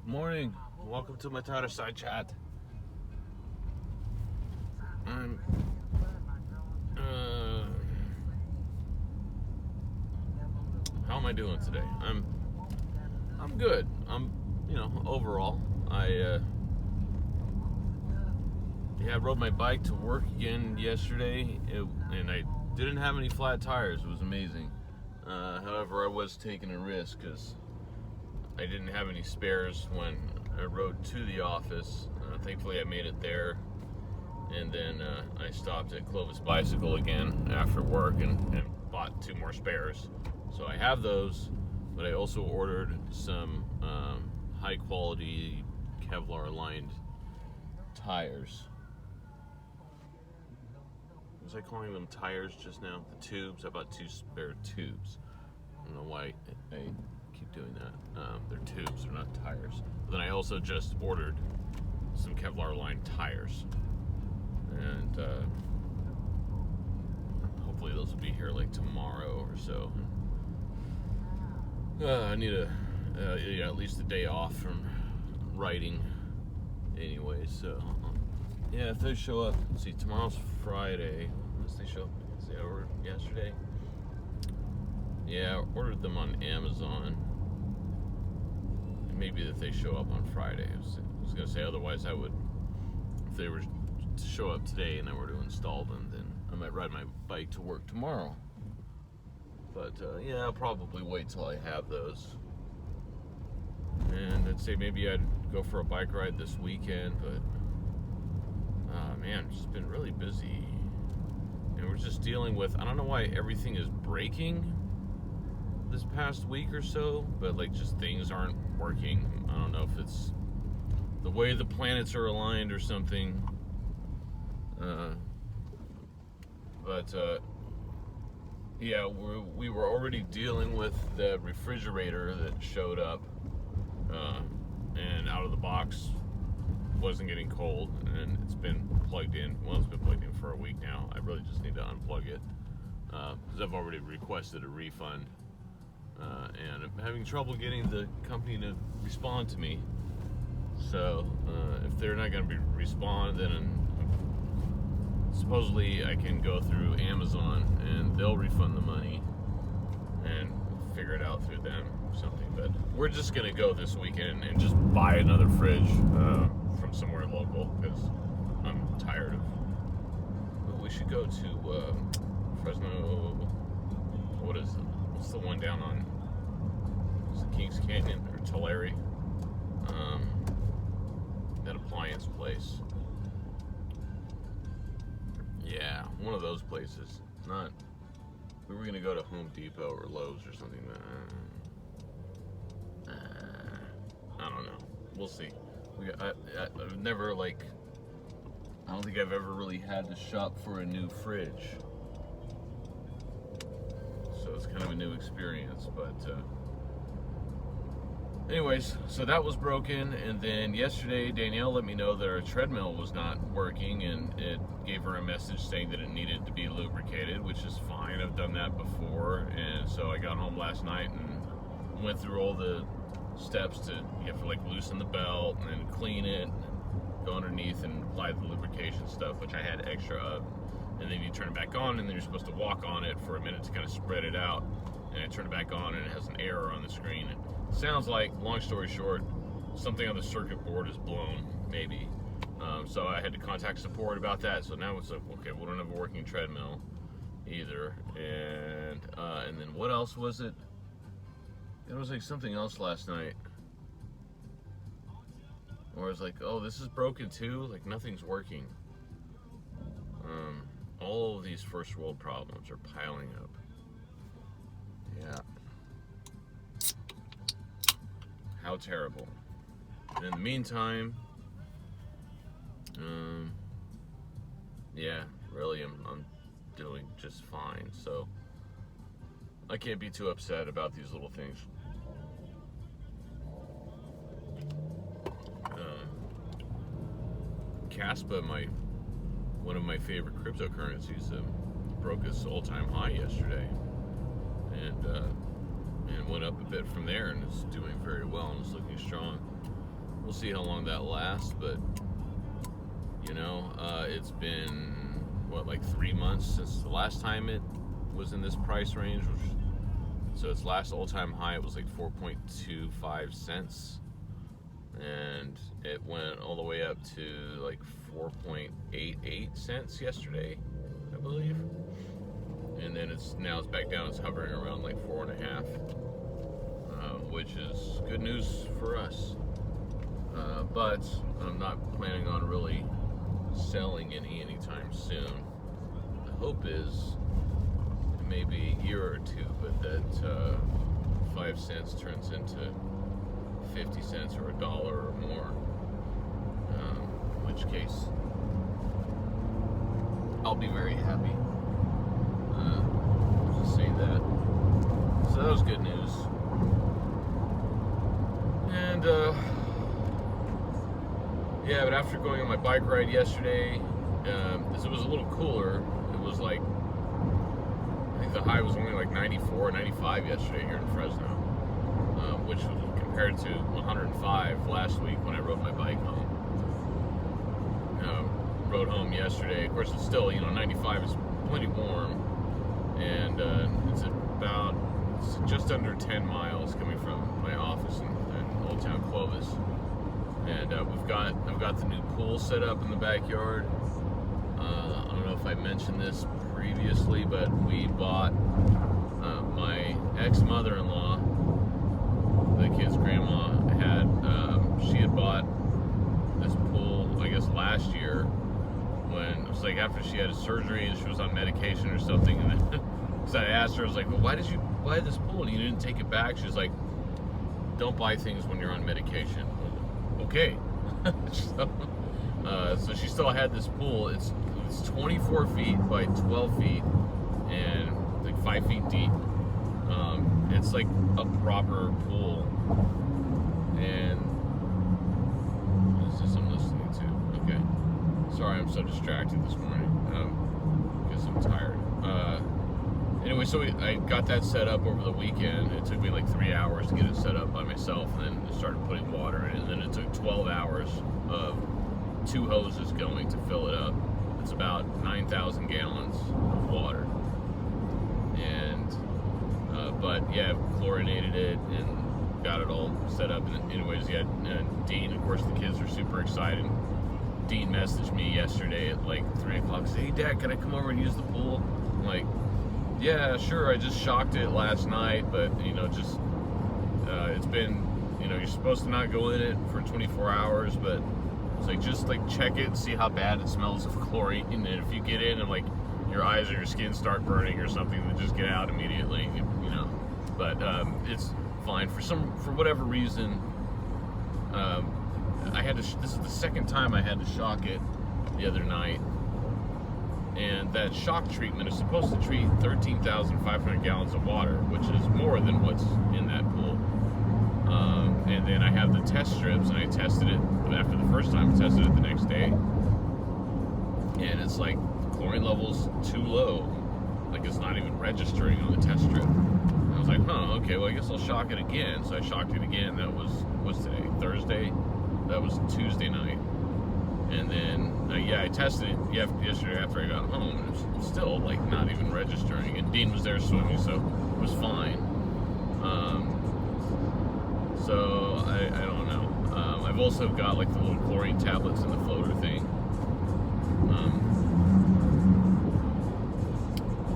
Morning. Welcome to my Tireside chat. I'm how am I doing today? I'm good. Overall, I rode my bike to work again yesterday, and I didn't have any flat tires. It was amazing. However, I was taking a risk because I didn't have any spares when I rode to the office. Thankfully, I made it there, and then I stopped at Clovis Bicycle again after work and bought 2 more spares. So I have those, but I also ordered some high-quality Kevlar-lined tires. Was I calling them tires just now? The tubes. I bought 2 spare tubes. I don't know why I keep doing that. They're tubes, they're not tires. But then I also just ordered some Kevlar lined tires, and hopefully those will be here like tomorrow or so. I need at least a day off from writing anyway, so yeah, if they show up, let's see, tomorrow's Friday. Unless they show up, see, I ordered yesterday. Yeah, I ordered them on Amazon. Maybe that they show up on Friday. I was gonna say, otherwise I would, if they were to show up today and I were to install them, then I might ride my bike to work tomorrow. But yeah, I'll probably wait till I have those. And I'd say maybe I'd go for a bike ride this weekend, but man, it's just been really busy. And we're just dealing with, I don't know why everything is breaking this past week or so, but like just things aren't working. I don't know if it's the way the planets are aligned or something. Yeah, we were already dealing with the refrigerator that showed up, and out of the box wasn't getting cold, and it's been plugged in. Well, it's been plugged in for a week now. I really just need to unplug it because I've already requested a refund. And I'm having trouble getting the company to respond to me. So if they're not going to respond, then supposedly I can go through Amazon and they'll refund the money and figure it out through them or something. But we're just going to go this weekend and just buy another fridge from somewhere local because I'm tired of. Well, we should go to Fresno. What is it? What's the one down on Kings Canyon or Tulare? That appliance place. Yeah, one of those places. Not. We were gonna go to Home Depot or Lowe's or something. I don't know. We'll see. I've never I don't think I've ever really had to shop for a new fridge. So it's kind of a new experience, but anyways, so that was broken, and then yesterday Danielle let me know that her treadmill was not working, and it gave her a message saying that it needed to be lubricated, which is fine. I've done that before, and so I got home last night and went through all the steps to, you have to loosen the belt and then clean it, and go underneath and apply the lubrication stuff, which I had extra of. And then you turn it back on, and then you're supposed to walk on it for a minute to kind of spread it out. And I turn it back on, and it has an error on the screen. It sounds like, long story short, something on the circuit board is blown, maybe. So I had to contact support about that. So now it's like, okay, we don't have a working treadmill either. And then what else was it? It was like something else last night. Where I was like, oh, this is broken too? Like nothing's working. All of these first world problems are piling up. Yeah. How terrible. And in the meantime, yeah, really, I'm doing just fine. So I can't be too upset about these little things. Caspa, one of my favorite cryptocurrencies, broke its all-time high yesterday, and went up a bit from there, and it's doing very well and it's looking strong. we'll see how long that lasts, but it's been like 3 months since the last time it was in this price range, so its last all-time high, it was like 4.25 cents, and it went all the way up to like 4.88 cents yesterday, I believe, and then it's back down. It's hovering around like 4.5, which is good news for us, but I'm not planning on really selling anytime soon. The hope is maybe a year or two, but that 5 cents turns into 50 cents or $1 or more, in which case I'll be very happy. Just say that. So that was good news. And yeah, but after going on my bike ride yesterday, as it was a little cooler, it was like, I think the high was only like 94, 95 yesterday here in Fresno, which was compared to 105 last week when I rode my bike home. Rode home yesterday. Of course, it's still, 95 is plenty warm, and it's just under 10 miles coming from my office in Old Town Clovis. And I've got the new pool set up in the backyard. I don't know if I mentioned this previously, but we bought my ex-mother-in-law, the kid's grandma, she had bought this pool, I guess, last year, when it was like after she had a surgery and she was on medication or something. And then, because I asked her, I was like, well, why did you buy this pool and you didn't take it back? She was like, don't buy things when you're on medication. Okay. So she still had this pool. It's 24 feet by 12 feet and like 5 feet deep. It's like a proper pool. And what is this I'm listening to? Okay. Sorry, I'm so distracted this morning. Guess I'm tired. Anyway, so I got that set up over the weekend. It took me like 3 hours to get it set up by myself, and then I started putting water in it, and then it took 12 hours of 2 hoses going to fill it up. It's about 9,000 gallons of water. And, but yeah, chlorinated it and got it all set up. And anyways, yeah, Dean, of course, the kids are super excited. Dean messaged me yesterday at like 3 o'clock, said, hey, Dad, can I come over and use the pool? I'm like, yeah, sure, I just shocked it last night, but, it's been, you're supposed to not go in it for 24 hours, but it's like, just, like, check it and see how bad it smells of chlorine, and if you get in and, like, your eyes or your skin start burning or something, then just get out immediately, but, it's fine. For whatever reason, this is the second time I had to shock it the other night. And that shock treatment is supposed to treat 13,500 gallons of water, which is more than what's in that pool. And then I have the test strips, and I tested it after the first time. I tested it the next day, and it's like the chlorine level's too low. Like, it's not even registering on the test strip. And I was like, okay, well, I guess I'll shock it again. So I shocked it again. That was, what's today? Thursday? That was Tuesday night. And then, I tested it yesterday after I got home, and it was still, like, not even registering. And Dean was there swimming, so it was fine. So, I don't know. I've also got, like, the little chlorine tablets in the floater thing.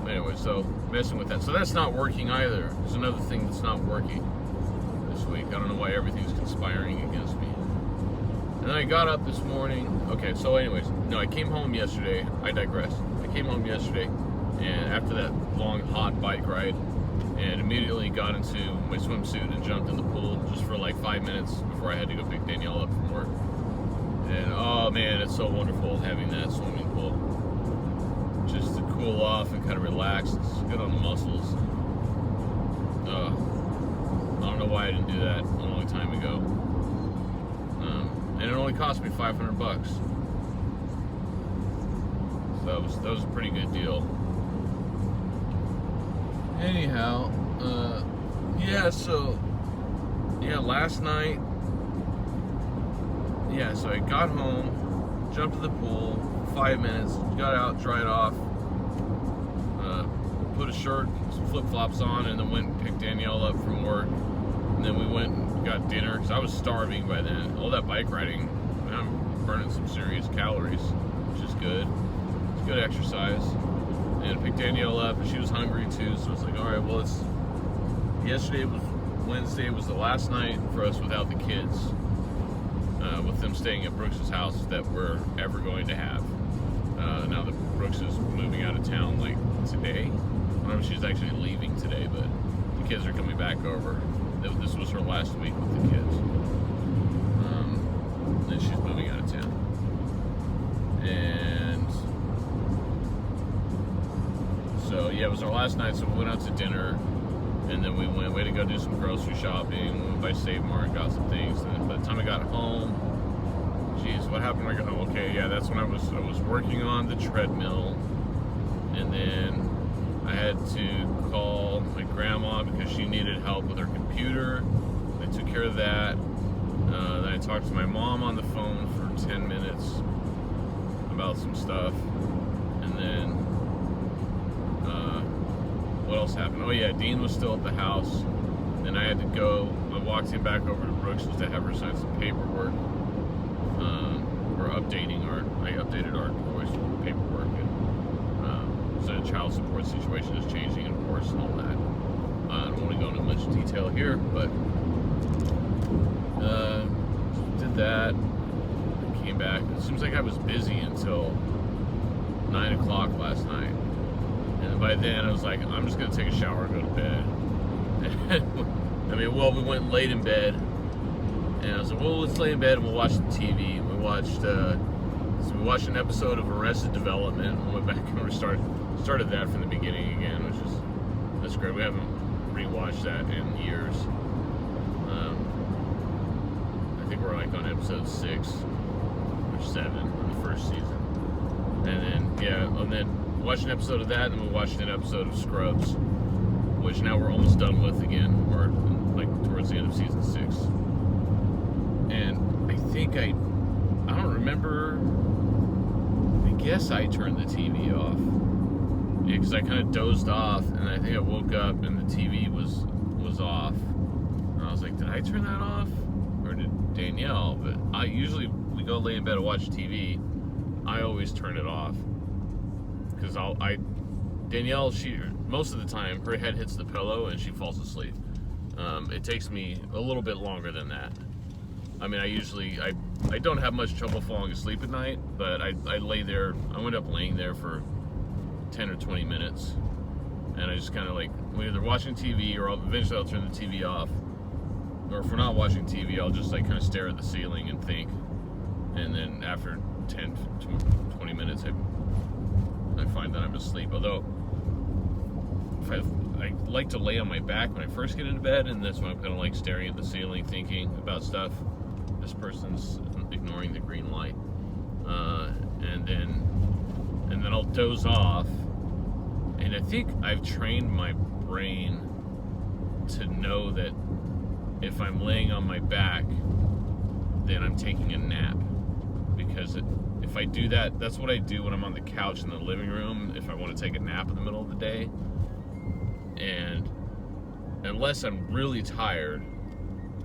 Anyway, so, messing with that. So that's not working either. There's another thing that's not working this week. I don't know why everything's conspiring against me. And then I got up this morning. Okay, so anyways, no, I came home yesterday. I digress. I came home yesterday, and after that long, hot bike ride, and immediately got into my swimsuit and jumped in the pool just for like 5 minutes before I had to go pick Danielle up from work. And oh man, it's so wonderful having that swimming pool. Just to cool off and kind of relax. It's good on the muscles. I don't know why I didn't do that a long time ago. And it only cost me $500. So that was a pretty good deal. Anyhow, last night yeah, so I got home, jumped to the pool, 5 minutes, got out, dried off, put a shirt, some flip-flops on, and then went and picked Danielle up from work. And then we went and got dinner, because I was starving by then. All that bike riding, I'm burning some serious calories, which is good. It's good exercise. And I picked Danielle up, and she was hungry too, so I was like, all right, well, Wednesday was the last night for us without the kids, with them staying at Brooks' house that we're ever going to have. Now that Brooks is moving out of town, like, today. I don't know if she's actually leaving today, but the kids are coming back over. This was her last week with the kids. Then she's moving out of town. And so, yeah, it was our last night, so we went out to dinner. And then we had to go do some grocery shopping. We went by Save Mart, got some things. And then by the time I got home, geez, what happened? That's when I was working on the treadmill. And then I had to call my grandma because she needed help with her computer. I took care of that. Then I talked to my mom on the phone for 10 minutes about some stuff. And then, what else happened? Oh yeah, Dean was still at the house. Then I had to go, I walked him back over to Brooks to have her sign some paperwork. I updated our divorce paperwork. And so the child support situation is changing, and of course, and all that. I don't want to go into much detail here, but did that. Came back. It seems like I was busy until 9 o'clock last night. And by then, I was like, I'm just going to take a shower and go to bed. We went late in bed. And I was like, well, let's lay in bed and we'll watch some TV. And we watched an episode of Arrested Development. And went back and started that from the beginning again, that's great. We haven't rewatched that in years. I think we're like on episode 6 or 7 of the first season. And then watched an episode of that, and we watched an episode of Scrubs, which now we're almost done with again. We're like towards the end of season 6. And I think I don't remember. I guess I turned the TV off. Yeah, because I kind of dozed off, and I think I woke up and the TV was off. And I was like, did I turn that off, or did Danielle? But we go lay in bed and watch TV. I always turn it off because Danielle, she most of the time her head hits the pillow and she falls asleep. It takes me a little bit longer than that. I mean, I don't have much trouble falling asleep at night, but I lay there. I end up laying there for 10 or 20 minutes, and I just kind of like, we're either watching TV or eventually I'll turn the TV off, or if we're not watching TV, I'll just like kind of stare at the ceiling and think, and then after 10, 20 minutes, I find that I'm asleep. Although, I like to lay on my back when I first get into bed, and that's when I'm kind of like staring at the ceiling, thinking about stuff. This person's ignoring the green light, and then I'll doze off. And I think I've trained my brain to know that if I'm laying on my back, then I'm taking a nap. Because if I do that, that's what I do when I'm on the couch in the living room, if I want to take a nap in the middle of the day. And unless I'm really tired,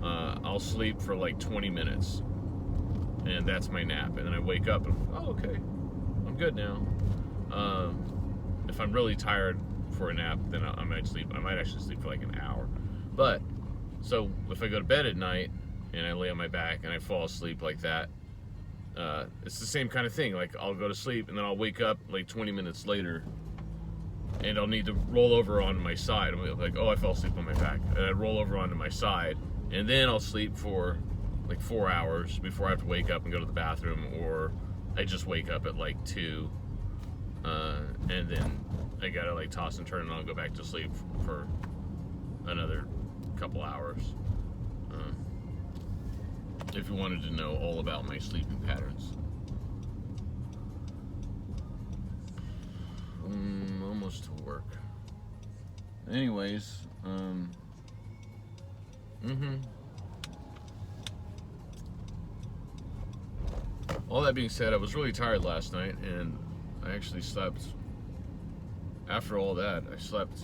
I'll sleep for like 20 minutes. And that's my nap. And then I wake up and, oh, okay, I'm good now. If I'm really tired for a nap, then I might sleep. I might actually sleep for like an hour. But, so if I go to bed at night and I lay on my back and I fall asleep like that, it's the same kind of thing. Like, I'll go to sleep and then I'll wake up like 20 minutes later and I'll need to roll over onto my side. I'm like, oh, I fell asleep on my back. And I roll over onto my side, and then I'll sleep for like 4 hours before I have to wake up and go to the bathroom, or I just wake up at like 2, and then I gotta like toss and turn and I'll go back to sleep for another couple hours. If you wanted to know all about my sleeping patterns. Almost to work. Anyways, all that being said, I was really tired last night, and I actually slept. After all that, I slept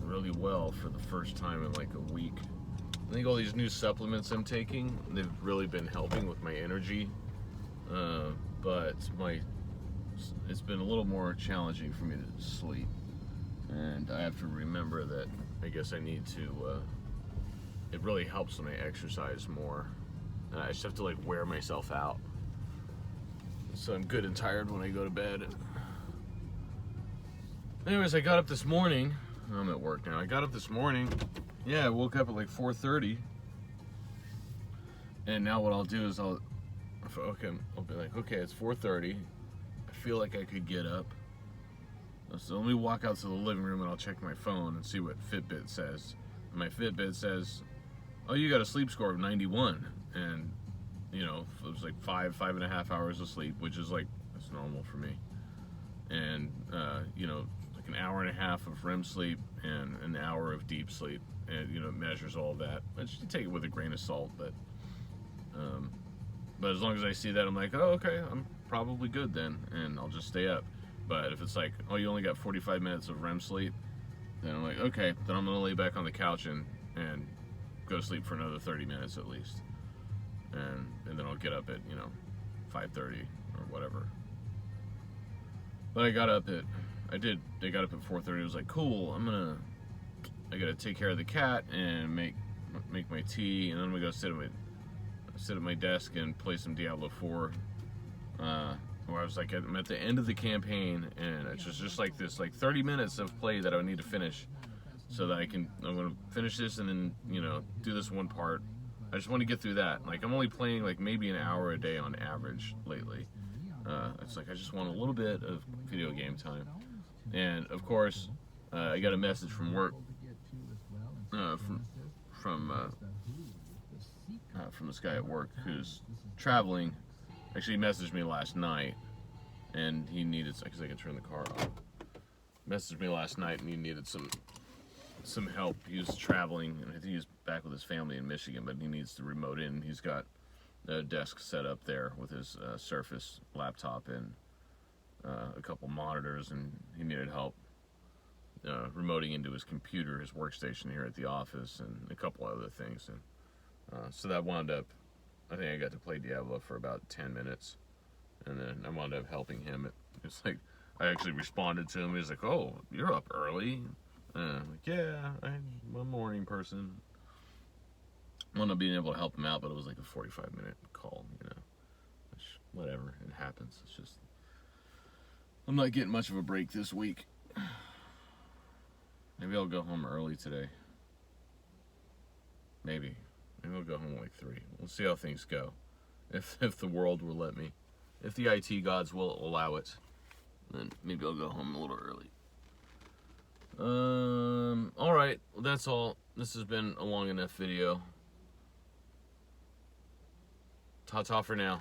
really well for the first time in like a week. I think all these new supplements I'm taking, they've really been helping with my energy, but it's been a little more challenging for me to sleep, and I have to remember that I guess I need to, it really helps when I exercise more. I just have to like wear myself out, so I'm good and tired when I go to bed. Anyways, I got up this morning. I'm at work now. I got up this morning. Yeah, I woke up at like 4:30. And now what I'll do is I'll be like, okay, it's 4:30. I feel like I could get up. So let me walk out to the living room and I'll check my phone and see what Fitbit says. And my Fitbit says, oh, you got a sleep score of 91. And, you know, it was like 5.5 hours of sleep, which is like, that's normal for me. And, you know, like an hour and a half of REM sleep and an hour of deep sleep. And, you know, it measures all that. I should take it with a grain of salt, but as long as I see that, I'm like, oh, okay, I'm probably good then, and I'll just stay up. But if it's like, oh, you only got 45 minutes of REM sleep, then I'm like, okay, then I'm gonna lay back on the couch and go to sleep for another 30 minutes at least, and then I'll get up at, you know, 5:30 or whatever. But I got up at 4:30. It was like, cool, I gotta take care of the cat and make my tea, and then I'm gonna go sit at my desk and play some Diablo 4. Where I was like, I'm at the end of the campaign, and it's just like this, like 30 minutes of play that I would need to finish, so that I'm gonna finish this and then, you know, do this one part. I just want to get through that. Like, I'm only playing like maybe an hour a day on average lately. It's like I just want a little bit of video game time. And of course, I got a message from work, from this guy at work who's traveling. Actually, he messaged me last night, and he needed, because I can turn the car off. Messaged me last night, and he needed some help. He was traveling, and I think he's back with his family in Michigan, but he needs to remote in. He's got a desk set up there with his Surface laptop and a couple monitors, and he needed help remoting into his computer, his workstation here at the office, and a couple other things. And so that wound up, I think I got to play Diablo for about 10 minutes, and then I wound up helping him. It's like, I actually responded to him. He was like, oh, you're up early. I'm like, yeah, I'm a morning person. I wound up being able to help him out, but it was like a 45-minute call, you know, which, whatever, it happens. It's just, I'm not getting much of a break this week. Maybe I'll go home early today. Maybe I'll go home like 3. We'll see how things go. If the world will let me. If the IT gods will allow it, then maybe I'll go home a little early. Alright, well, that's all. This has been a long enough video. Ta-ta for now.